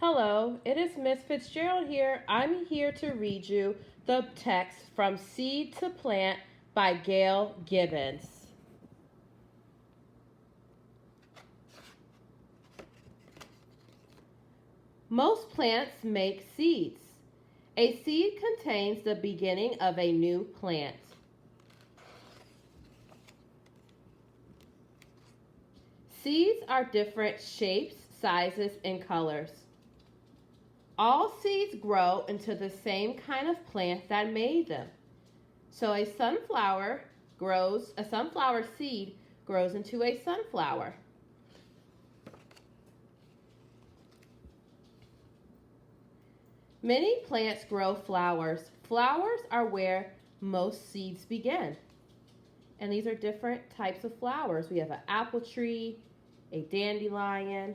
Hello, it is Miss Fitzgerald here. I'm here to read you the text from Seed to Plant by Gail Gibbons. Most plants make seeds. A seed contains the beginning of a new plant. Seeds are different shapes, sizes, and colors. All seeds grow into the same kind of plant that made them. So a sunflower seed grows into a sunflower. Many plants grow flowers. Flowers are where most seeds begin. And these are different types of flowers. We have an apple tree, a dandelion.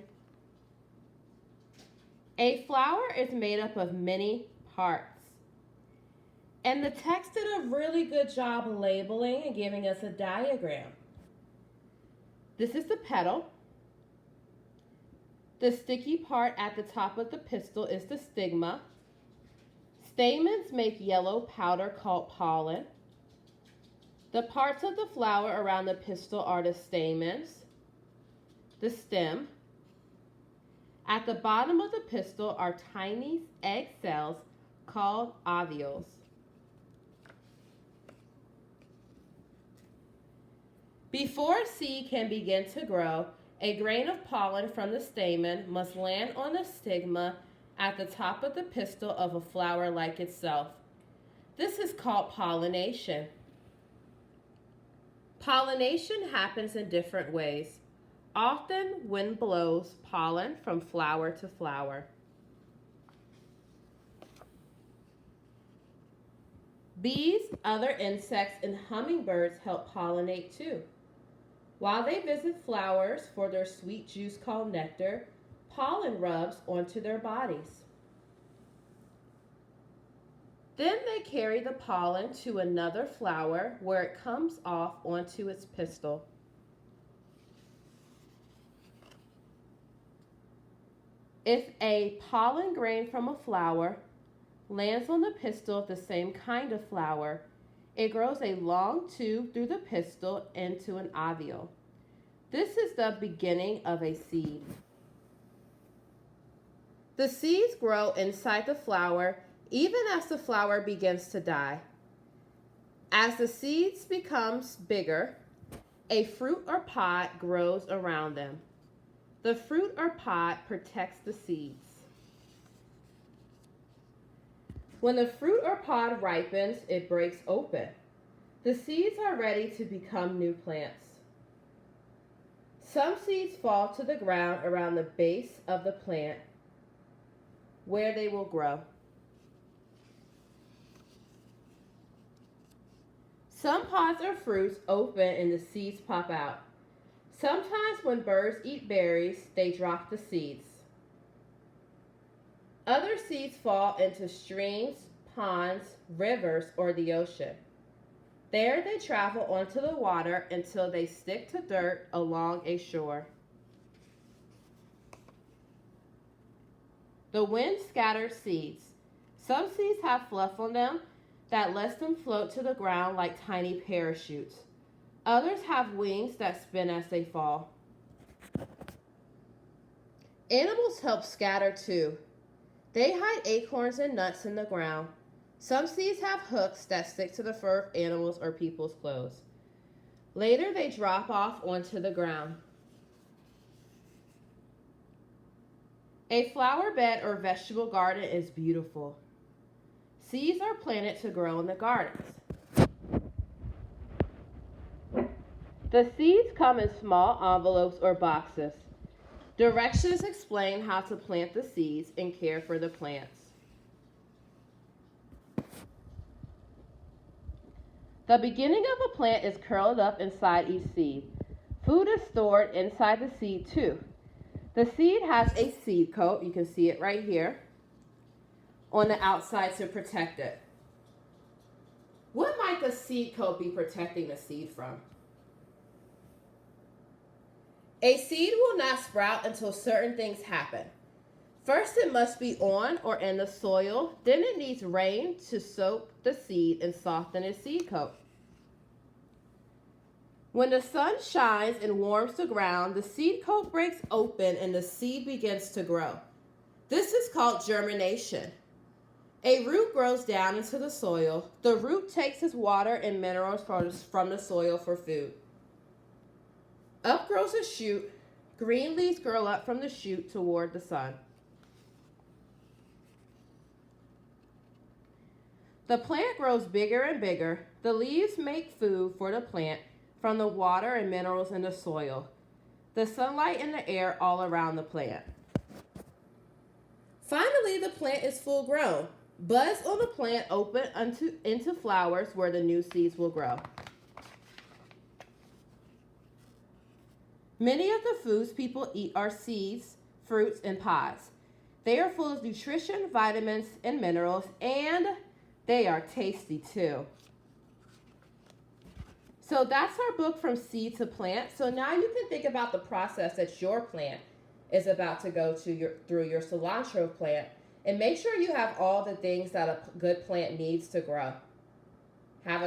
A flower is made up of many parts. And the text did a really good job labeling and giving us a diagram. This is the petal. The sticky part at the top of the pistil is the stigma. Stamens make yellow powder called pollen. The parts of the flower around the pistil are the stamens, the stem. At the bottom of the pistil are tiny egg cells called ovules. Before a seed can begin to grow, a grain of pollen from the stamen must land on the stigma at the top of the pistil of a flower like itself. This is called pollination. Pollination happens in different ways. Often, wind blows pollen from flower to flower. Bees, other insects, and hummingbirds help pollinate too. While they visit flowers for their sweet juice called nectar, pollen rubs onto their bodies. Then they carry the pollen to another flower where it comes off onto its pistil. If a pollen grain from a flower lands on the pistil of the same kind of flower, it grows a long tube through the pistil into an ovule. This is the beginning of a seed. The seeds grow inside the flower even as the flower begins to die. As the seeds becomes bigger, a fruit or pod grows around them. The fruit or pod protects the seeds. When the fruit or pod ripens, it breaks open. The seeds are ready to become new plants. Some seeds fall to the ground around the base of the plant where they will grow. Some pods or fruits open and the seeds pop out. Sometimes when birds eat berries, they drop the seeds. Other seeds fall into streams, ponds, rivers, or the ocean. There they travel onto the water until they stick to dirt along a shore. The wind scatters seeds. Some seeds have fluff on them that lets them float to the ground like tiny parachutes. Others have wings that spin as they fall. Animals help scatter too. They hide acorns and nuts in the ground. Some seeds have hooks that stick to the fur of animals or people's clothes. Later, they drop off onto the ground. A flower bed or vegetable garden is beautiful. Seeds are planted to grow in the gardens. The seeds come in small envelopes or boxes. Directions explain how to plant the seeds and care for the plants. The beginning of a plant is curled up inside each seed. Food is stored inside the seed too. The seed has a seed coat, you can see it right here, on the outside to protect it. What might the seed coat be protecting the seed from? A seed will not sprout until certain things happen. First, it must be on or in the soil. Then it needs rain to soak the seed and soften its seed coat. When the sun shines and warms the ground, the seed coat breaks open and the seed begins to grow. This is called germination. A root grows down into the soil. The root takes its water and minerals from the soil for food. Up grows a shoot. Green leaves grow up from the shoot toward the sun. The plant grows bigger and bigger. The leaves make food for the plant from the water and minerals in the soil, the sunlight and the air all around the plant. Finally, the plant is full grown. Buds on the plant open into flowers where the new seeds will grow. Many of the foods people eat are seeds, fruits, and pods. They are full of nutrition, vitamins, and minerals, and they are tasty too. So that's our book From Seed to Plant. So now you can think about the process that your plant is about to go through your cilantro plant, and make sure you have all the things that a good plant needs to grow. Have a great